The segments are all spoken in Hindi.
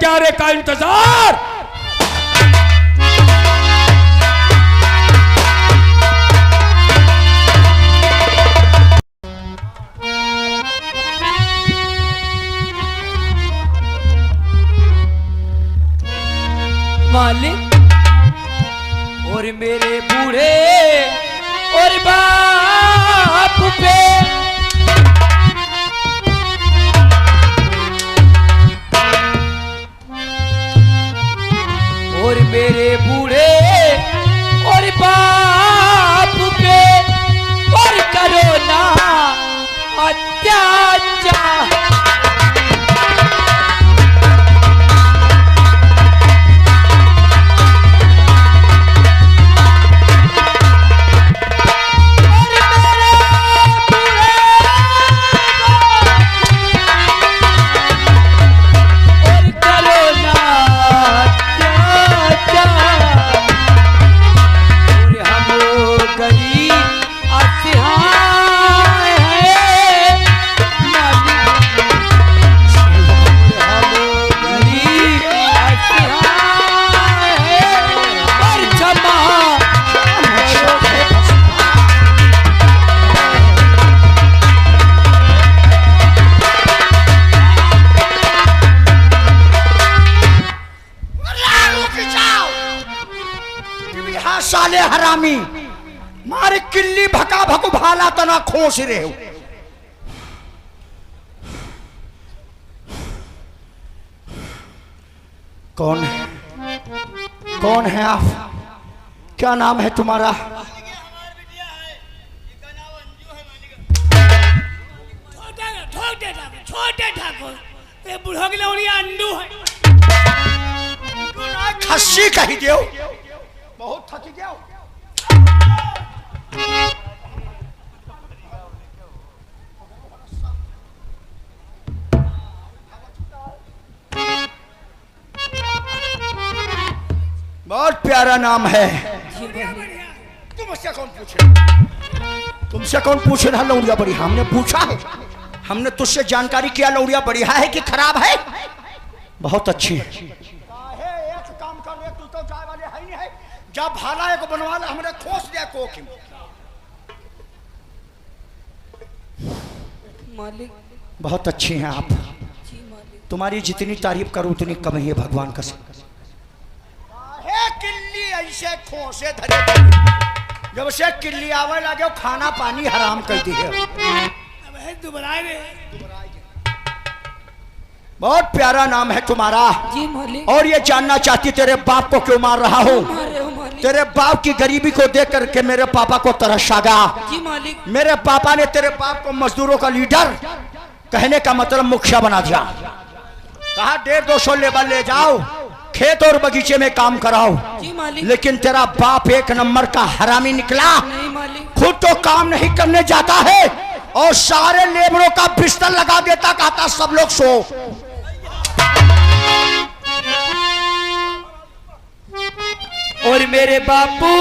हत्यारे का इंतजार। मालिक और मेरे बूढ़े और बाप पे और मेरे बूढ़े और बाप पे और करो ना अत्याचार। साले हरामी मारे किल्ली भका भकु भाला तना खोस रहे हो। कौन है? कौन है आप? क्या नाम है तुम्हारा? छोटे ठाकुर ये बुढ़ो की लौड़िया अंडू है। खस्सी कही दो, बहुत थकी गया। बहुत प्यारा नाम है। तुमसे कौन पूछे? तुमसे कौन पूछे रहा लौड़िया बढ़िया? हमने पूछा है, हमने तुझसे जानकारी किया लौड़िया बढ़िया है कि खराब है? बहुत अच्छी है। एक काम कर ले, तू तो जाए वाले है ही है। जब भाला एक बनवा ले, हमने खोस दिया कोखी। मालिक बहुत अच्छी हैं आप। तुम्हारी जितनी तारीफ करूं उतनी कम ही है भगवान का। किल्ली ऐसे खोसे धरे, जब से किल्ली आवे लगे खाना पानी हराम कर दी है। बहुत प्यारा नाम है तुम्हारा। जी मालिक। और ये जानना चाहती तेरे बाप को क्यों मार रहा हूँ? तेरे बाप की गरीबी को देख करके मेरे पापा को तरस आ गया। जी मालिक। मेरे पापा ने तेरे बाप को मजदूरों का लीडर, कहने का मतलब मुखिया बना दिया। कहा 150-200 लेबर ले जाओ, खेत और बगीचे में काम कराओ। जी मालिक। लेकिन तेरा बाप एक नंबर का हरामी निकला। नहीं मालिक। खुद तो काम नहीं करने जाता है और सारे लेबरों का बिस्तर लगा देता, कहता सब लोग सो। और मेरे बापू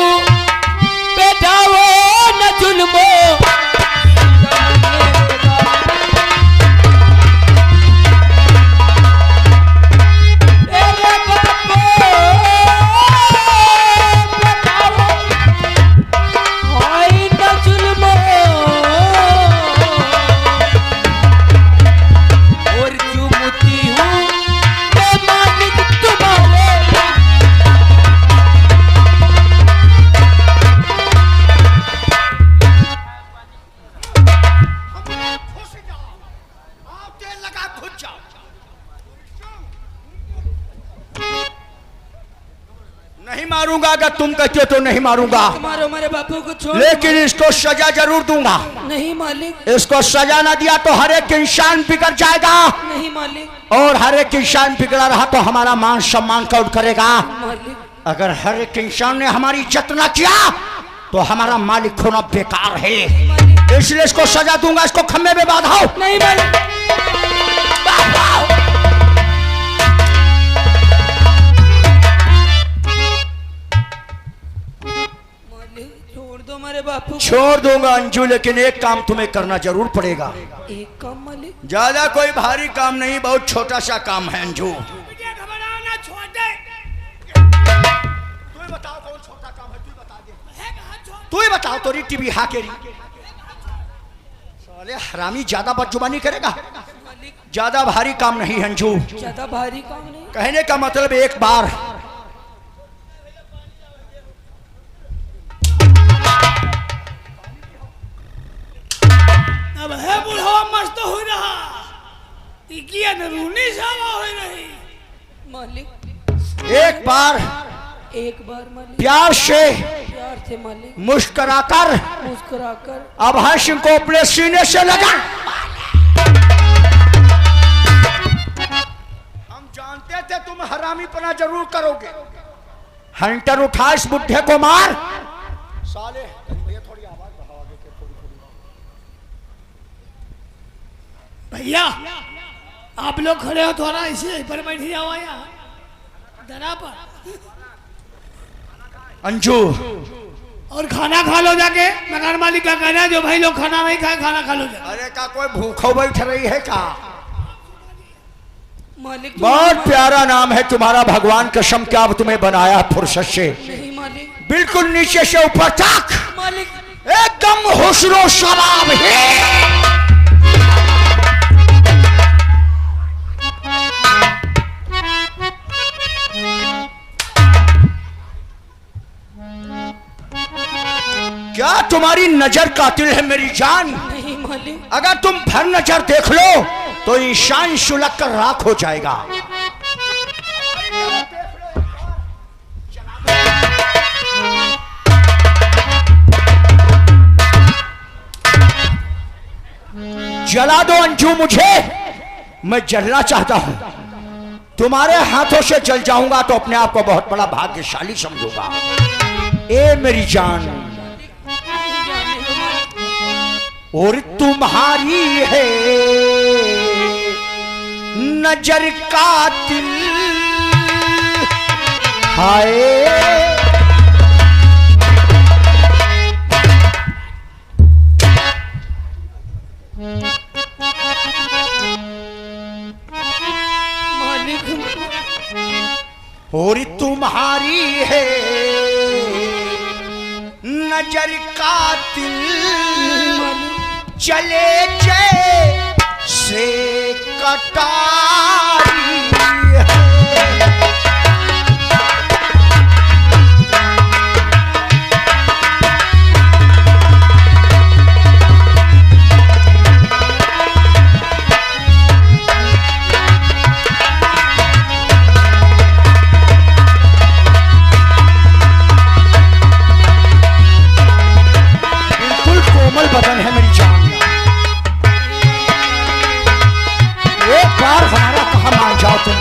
बेटा वो न जुल्मो नहीं मारूंगा, अगर तुम कहते हो तो नहीं मारूंगा। मारो हमारे बापू को छोड़, लेकिन इसको सजा जरूर दूंगा। नहीं मालिक। इसको सजा ना दिया तो हर एक इंसान बिगड़ जाएगा। नहीं मालिक। और हर एक इंसान बिगड़ा रहा तो हमारा मान सम्मान कौन करेगा? मालिक। अगर हर एक इंसान ने हमारी इज्जत ना किया तो हमारा मालिक होना बेकार है। इसलिए इसको सजा दूंगा। इसको खम्भे में बांधो। नहीं मालिक। छोड़ दो हमारे बापू। छोड़ दूंगा अंजू, लेकिन एक काम तुम्हें करना जरूर पड़ेगा। एक काम मालिक? ज्यादा कोई भारी काम नहीं, बहुत छोटा सा काम है अंजू। छोटा काम है, तू बता दे। है कहाँ छोड़? तू ही बताओ तोरी टीवी हाँ के साले हरामी ज्यादा बदजुबानी करेगा। मालिक ज्यादा भारी काम नहीं अंजू, ज्यादा भारी काम नहीं। कहने का मतलब एक बार अब है बुढ़वा मस्त हो रहा इकिया नरूनी सावा हो रही मालिक एक बार एक बार मालिक प्यार से प्यार से मालिक मुस्कुराकर मुस्कुराकर अभय सिंह को अपने सीने से लगा। हम जानते थे तुम हरामीपना जरूर करोगे। हंटर उठा इस बुढ़े को मार। साले भैया थोड़ी आवाज बढ़ाओ आगे के, थोड़ी थोड़ी। भैया आप लोग खड़े हो थोड़ा इसे पर बैठ जाओ यहाँ दरा पर अंजू और खाना खा लो जाके। मकान मालिक का कहना है जो भाई लोग खाना नहीं खाए खाना खा लो जाके। अरे का कोई भूखो बैठ रही है का? मालिक बहुत प्यारा नाम है तुम्हारा, भगवान कसम क्या अब तुम्हें बनाया फुर्सत से, नहीं मालिक बिल्कुल नीचे से ऊपर तक मालिक एकदम हुस्नो शबाब है। क्या तुम्हारी नजर कातिल है मेरी जान? नहीं मालिक अगर तुम भर नजर देख लो तो ईशान सुलग कर राख हो जाएगा। जला दो अंजू मुझे, मैं जलना चाहता हूं। तुम्हारे हाथों से जल जाऊंगा तो अपने आप को बहुत बड़ा भाग्यशाली समझूंगा। ए मेरी जान, और तुम्हारी है नजर कातिल, हाय मालिक और तुम्हारी है नजर कातिल, चले जैसे कटारी है। बिल्कुल कोमल बदन है मेरी जान। एक बार हमारा कहा मान जाओ तुम।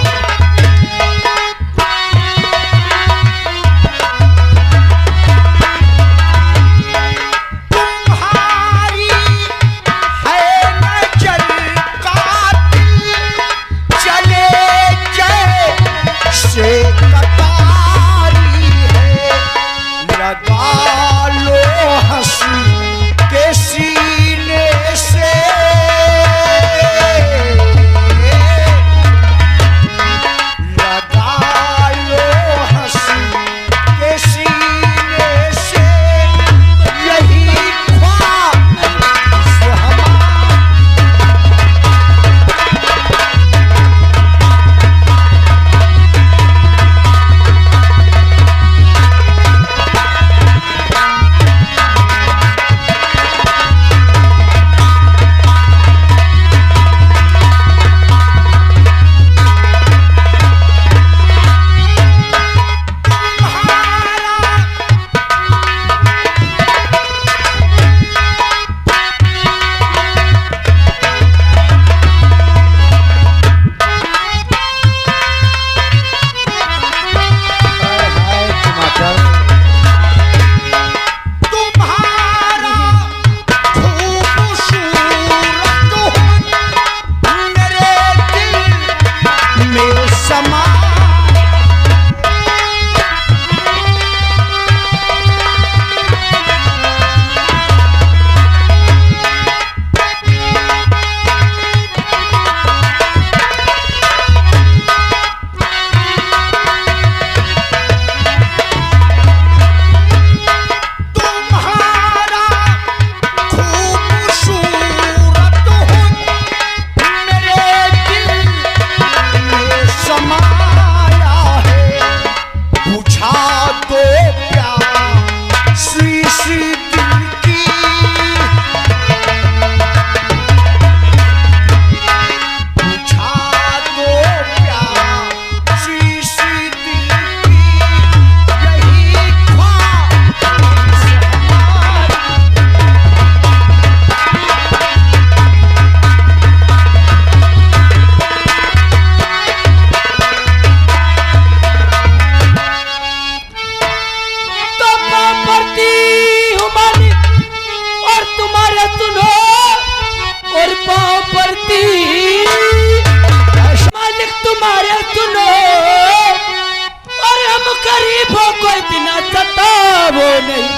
गरीबों को इतना सताओ नहीं,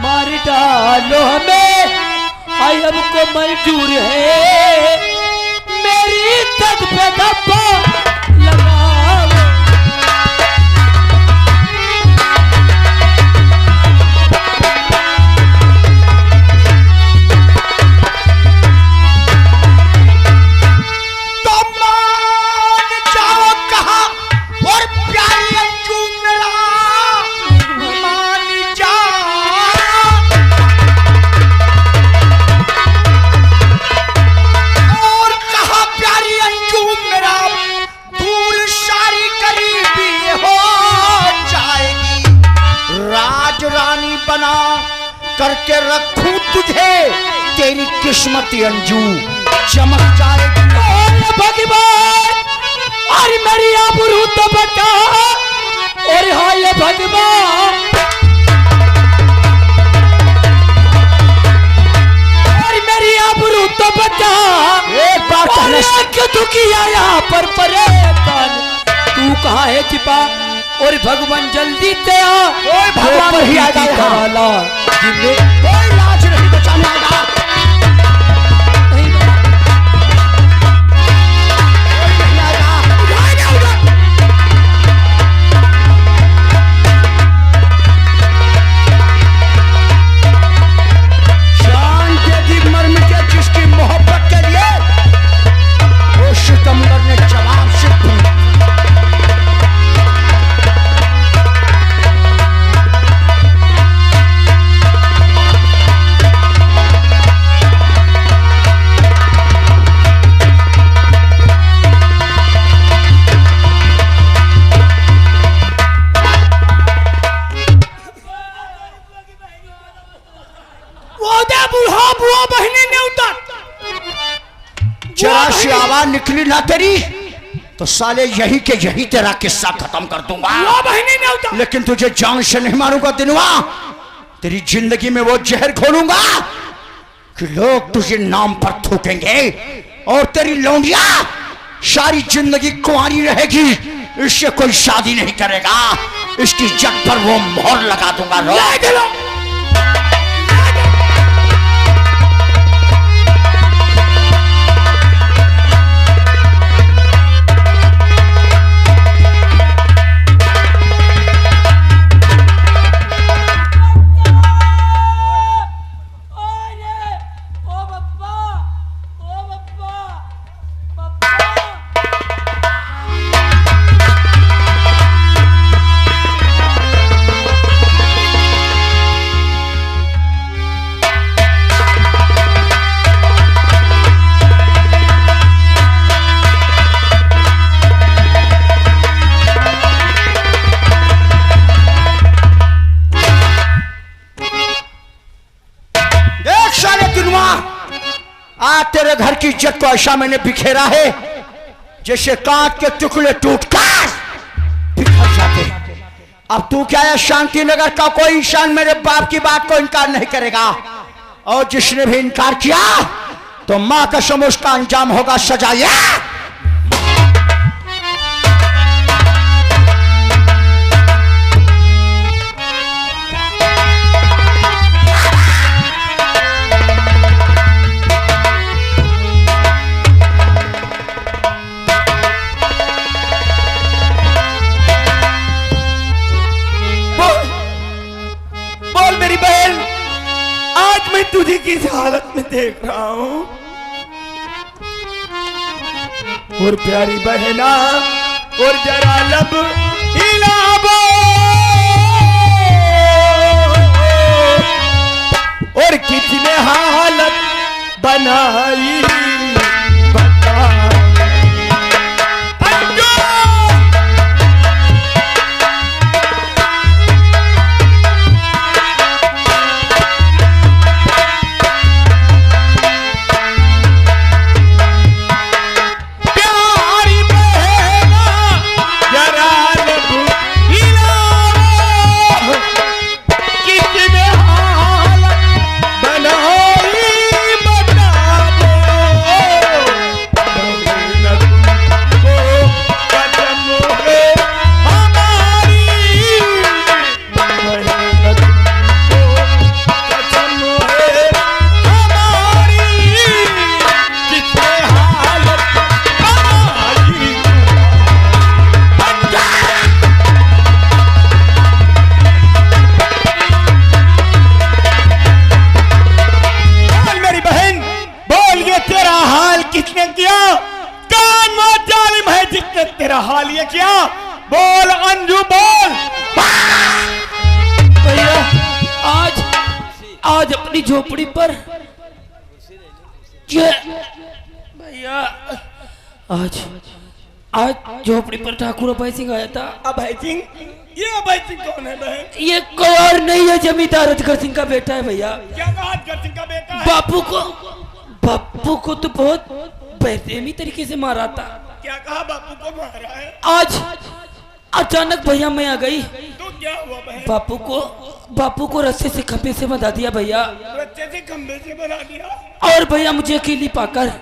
मार डालो हमें, आई हमको मंजूर है, मेरी इज्जत पे धब्बा लगाओ। करके रखूं तुझे, तेरी किस्मत अंजू चमक जाएगी। भगवान और मेरी आबरू तो बचा, और हाय भगवान और मेरी आबरू तो बचा। एक बार क्यों तू किया यहाँ पर परेशान, तू कहाँ है छिपा, और भगवान जल्दी से आ। भगवान ही आएगा यहाँ, कोई लाज नहीं बचाने आएगा। जान देगी मर्म के जिसकी मोहब्बत के लिए, वो सितमगर ने जवाब से जरा सी आवाज निकली ना तेरी तो साले यही के यही तेरा किस्सा खत्म कर दूंगा। लेकिन तुझे जान से नहीं मारूंगा दिनवा, तेरी जिंदगी में वो जहर घोलूंगा कि लोग तुझे नाम पर थूकेंगे, और तेरी लौंडिया सारी जिंदगी कुंवारी रहेगी, इससे कोई शादी नहीं करेगा, इसकी जग पर वो मोहर लगा दूंगा। तेरे घर की इज्जत को ऐसा मैंने बिखेरा है जैसे कांच के टुकड़े टूटकर बिखर जाते। अब तू क्या है, शांति नगर का कोई इंसान मेरे बाप की बात को इनकार नहीं करेगा, और जिसने भी इनकार किया तो मां कसम उसका अंजाम होगा सजा। तुझे किस हालत में देख रहा हूं, और प्यारी बहना और जरा लब हिलाबो, और कितने हालत बनाई बता। बोल अंजू बोल। भैया आज आज अपनी झोपड़ी पर ये भैया आज आज झोपड़ी पर ठाकुर अभय सिंह आया था। अभय सिंह? ये अभय सिंह कौन है बहन? ये कोई और नहीं है, जमींदार अजगर सिंह का बेटा है भैया। क्या कहा अजगर सिंह का बेटा है? बापू को तो बहुत बेरहमी तरीके से मारा था। क्या कहा बापू को मारा है? आज अचानक भैया मैं आ गई तो क्या हुआ बहन? बापू को रस्से से खंभे से बंधा दिया भैया। रस्से से खंभे से बना दिया? और भैया मुझे अकेली पाकर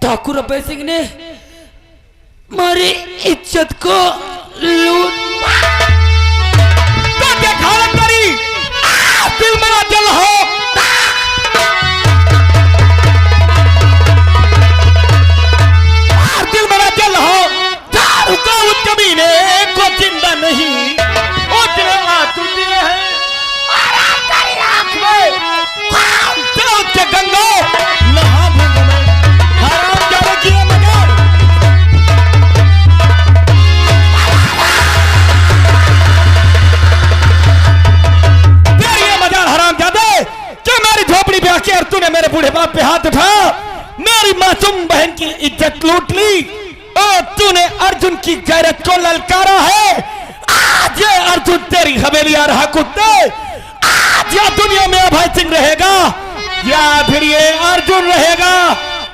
ठाकुर अभय सिंह ने हमारी इज्जत को लूट तो देखा करी दिल मेरा जल हो। दिल मेरा जल हो दारू का उस कमीने को जिंदा नहीं उतने तुझे है गंगा नहा हराम जाने की मगर झोपड़ी पे आके और तूने मेरे बूढ़े बाप पे हाथ उठा, मेरी मासूम बहन की इज्जत लूट ली और तूने अर्जुन की गैरत को ललकारा है। आज ये अर्जुन तेरी हवेली आ रहा कुत्ते, आज या दुनिया में अभय सिंह रहेगा या फिर ये अर्जुन रहेगा।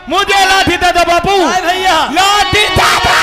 मुझे लाठी दे दो बापू। भैया लाठी दे दो।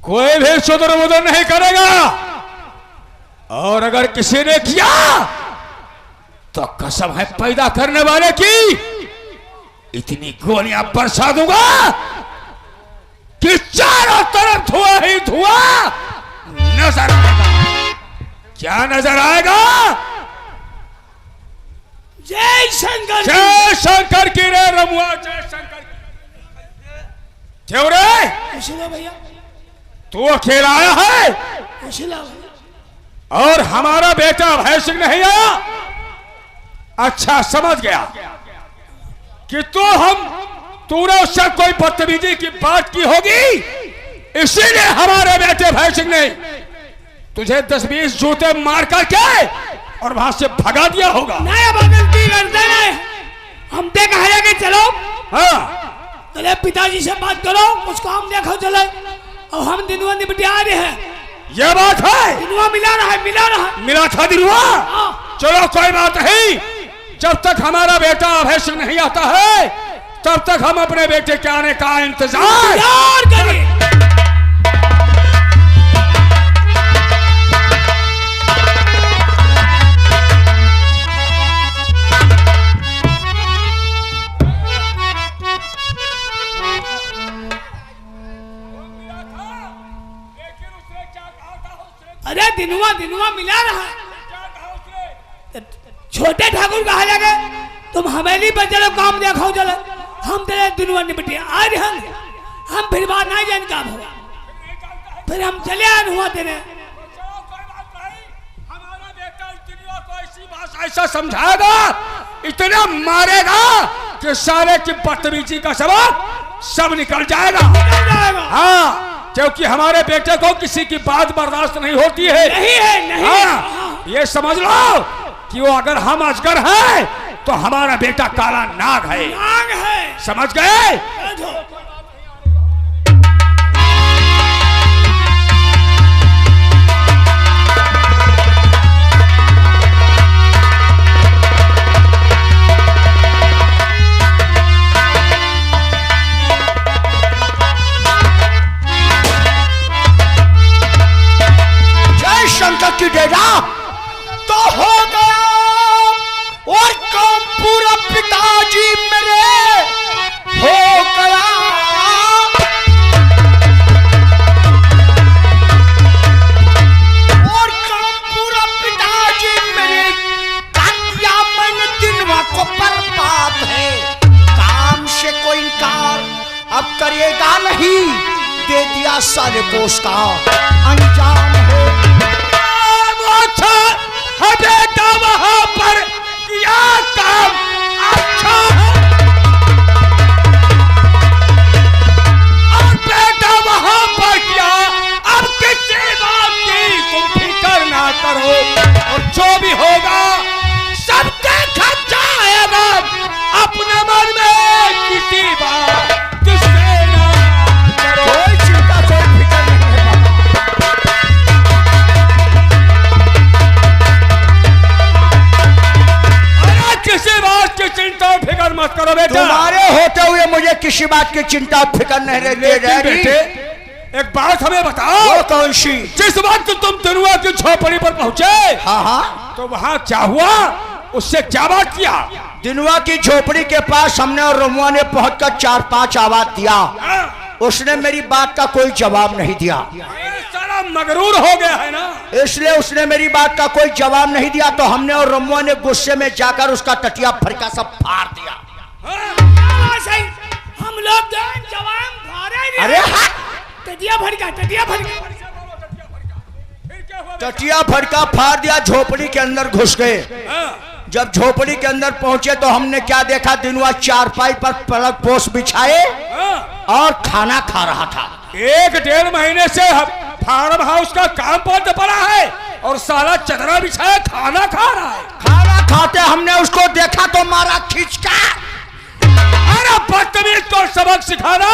कोई भी सुधर बुधर नहीं करेगा और अगर किसी ने किया तो कसम है पैदा करने वाले की इतनी गोलियां बरसा दूंगा कि चारों तरफ धुआं ही धुआं नजर आएगा। क्या नजर आएगा? जय शंकर, जय शंकर की रे रमुआ, जय शंकर। क्यों रे भैया तू अकेला आया है और हमारा बेटा अभय सिंह नहीं आया? अच्छा समझ गया कि तूने उससे कोई बदतमीजी की बात की होगी, इसीलिए हमारे बेटे अभय सिंह ने तुझे 10-20 जूते मार करके और वहां से भगा दिया होगा। नहीं गलती करते नहीं, हम देखा है कि चलो हाँ चले पिताजी से बात करो, उसको हम देखो चले और हम दिनवा निपटिया रहे हैं। यह बात है, दिनवा मिला रहा है मिला था दिनवा। चलो कोई बात नहीं, जब तक हमारा बेटा अभय सिंह नहीं आता है तब तक हम अपने बेटे के आने का इंतजार करें। अरे दिनवा मिला रहा है। छोटे ठाकुर कहा लगे तुम हवेली पर चलो काम देखो चलो, हम तेरे दिनवा निपटे आज हम फिर बात नहीं जान काम होगा, फिर हम चले आए हुआ तेरे। हमारा बेटा ऐसी भाषा ऐसा समझाएगा, इतना मारेगा कि सारे की बदतमीजी का सबक सब निकल जाएगा। हाँ, क्योंकि हमारे बेटे को किसी की बात बर्दाश्त नहीं होती है। नहीं। हाँ, ये समझ लो कि वो अगर हम अजगर हैं तो हमारा बेटा काला नाग है। समझ गए? करेगा नहीं, दे दिया साले को उसका अंजाम है। अच्छा है बेटा, वहां पर किया काम अच्छा है, और बेटा वहां पर किया। अब किसी बात की तुम फिक्र ना करो, और जो भी होगा सब देखा जाएगा। अपने मन में किसी बात किससे ना करो, कोई चिंता कोई फिक्र नहीं है अरे किसी बात की चिंता और फिक्र मत करो बेटा। तुम्हारे होते हुए मुझे किसी बात की चिंता और फिक्र नहीं रहती। लेकिन बेटे एक बात हमें बताओ, वो कौन सी? जिस वक्त तुम दिनुआ की झोपड़ी पर पहुंचे हाँ हाँ, तो वहां क्या हुआ, उससे क्या बात किया? दिनुआ की झोपड़ी के पास हमने और रमुआ ने पहुंचकर 4-5 आवाज दिया। हाँ? उसने मेरी बात का कोई जवाब नहीं दिया, ये सारा मगरूर हो गया है ना, इसलिए उसने मेरी बात का कोई जवाब नहीं दिया। तो हमने और रमुआ ने गुस्से में जाकर उसका टटिया फरका सब फाड़ दिया। हाँ? सही, हम लोग जवान फाड़े नहीं। अरे हाँ, टटिया भड़का, टटिया भड़का। फिर क्या हुआ? टटिया फटका फाड़ दिया, झोपड़ी के अंदर घुस गए। हाँ? जब झोपड़ी के अंदर पहुंचे तो हमने क्या देखा, दिनुआ चारपाई पर पलक पोस बिछाए हाँ? और खाना खा रहा था। 1-1.5 महीने से फार्म हाउस का काम बंद पड़ा है और साला चदरा बिछाया खाना खा रहा है। खाना खाते हमने उसको देखा तो मारा खींचका। अरे बदतमीज को सबक सिखाना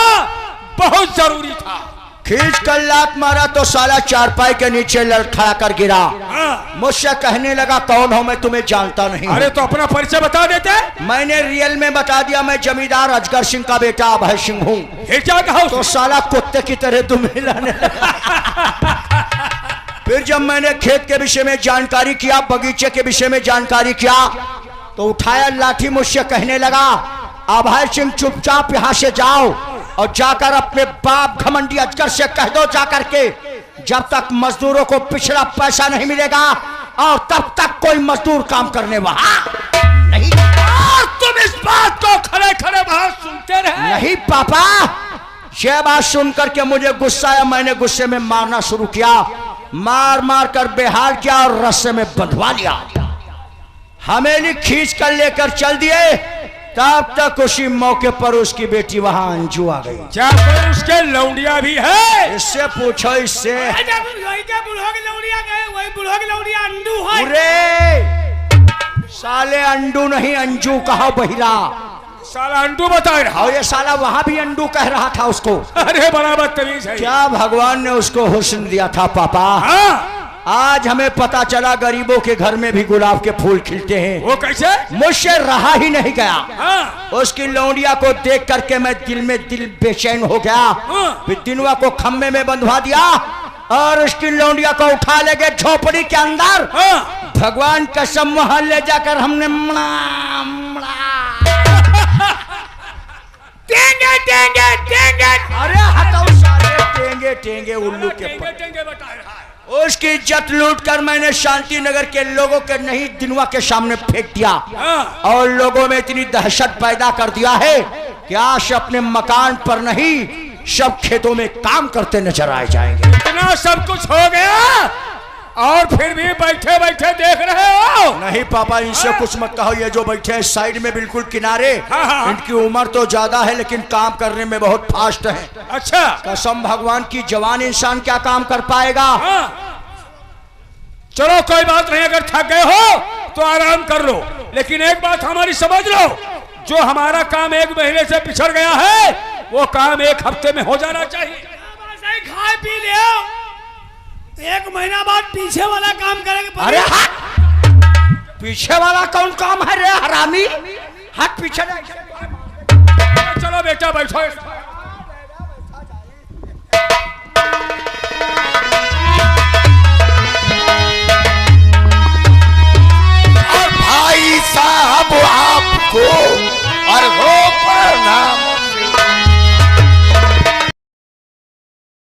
बहुत जरूरी था। खींच कर लात मारा तो साला चारपाई के नीचे लड़खड़ा कर गिरा। हाँ? मुझसे कहने लगा, कौन हो मैं, तुम्हें जानता नहीं। अरे तो अपना परिचय बता देते। मैंने रियल में बता दिया, मैं जमींदार अजगर सिंह का बेटा अभय सिंह हूँ। फिर क्या कहा तो साला कुत्ते की तरह तुम हिलाने लगा। फिर जब मैंने खेत के विषय में जानकारी किया, बगीचे के विषय में जानकारी किया, तो उठाया लाठी, मुझसे कहने लगा, अभय सिंह चुपचाप यहाँ से जाओ और जाकर अपने बाप घमंडी अजगर से कह दो जाकर के, जब तक मजदूरों को पिछड़ा पैसा नहीं मिलेगा और तब तक कोई मजदूर काम करने वहां नहीं। और तुम इस बात को खड़े खड़े बाहर सुनते रहे। नहीं पापा, यह बात सुनकर के मुझे गुस्सा आया। मैंने गुस्से में मारना शुरू किया, मार मार कर बेहाल किया और रस्से में बंधवा लिया। हमेली खींच कर लेकर चल दिए। तब तक उसी मौके पर उसकी बेटी वहां अंजू आ गई। क्या कोई उसके लौंडिया भी है? इससे पूछो, इससे। साले अंडू नहीं अंजू कहा बहिरा। साला अंडू बता रहा। और ये साला वहां भी अंडू कह रहा था उसको। अरे बड़ा बदतमीज है। क्या भगवान ने उसको हुस्न दिया था पापा। हाँ? आज हमें पता चला गरीबों के घर में भी गुलाब के फूल खिलते हैं। वो कैसे? मुझसे रहा ही नहीं गया। हाँ? उसकी लौंडिया को देख करके मैं दिल में दिल बेचैन हो गया। हाँ? फिर दिनुआ को खम्भे में बंधवा दिया और उसकी लौंडिया को उठा ले गए झोपड़ी के अंदर। हाँ? भगवान कसम वहां ले जाकर हमने टेंगे टेंगे टेंगे। अरे हटाओ सारे टेंगे टेंगे उल्लू के टेंगे टेंगे बता रहा है। उसकी इज्जत लूट कर मैंने शांति नगर के लोगों के नहीं दिनुआ के सामने फेंक दिया। हाँ? और लोगों में इतनी दहशत पैदा कर दिया है कि आज अपने मकान पर नहीं, सब खेतों में काम करते नजर आए जाएंगे। इतना सब कुछ हो गया और फिर भी बैठे बैठे देख रहे हो? नहीं पापा, इनसे कुछ मत कहो। ये जो बैठे हैं साइड में बिल्कुल किनारे, हाँ। इनकी उम्र तो ज्यादा है लेकिन काम करने में बहुत फास्ट है। अच्छा? कसम भगवान की, जवान इंसान क्या काम कर पाएगा। हाँ? चलो कोई बात नहीं, अगर थक गए हो तो आराम कर लो, लेकिन एक बात हमारी समझ लो, जो हमारा काम 1 महीने से पिछड़ गया है वो काम 1 हफ्ते में हो जाना चाहिए। खा पी ले, 1 महीना बाद पीछे वाला काम करेंगे। अरे हाँ, पीछे वाला कौन काम है रे हरामी? हट पीछे। चलो बेटा बैठो।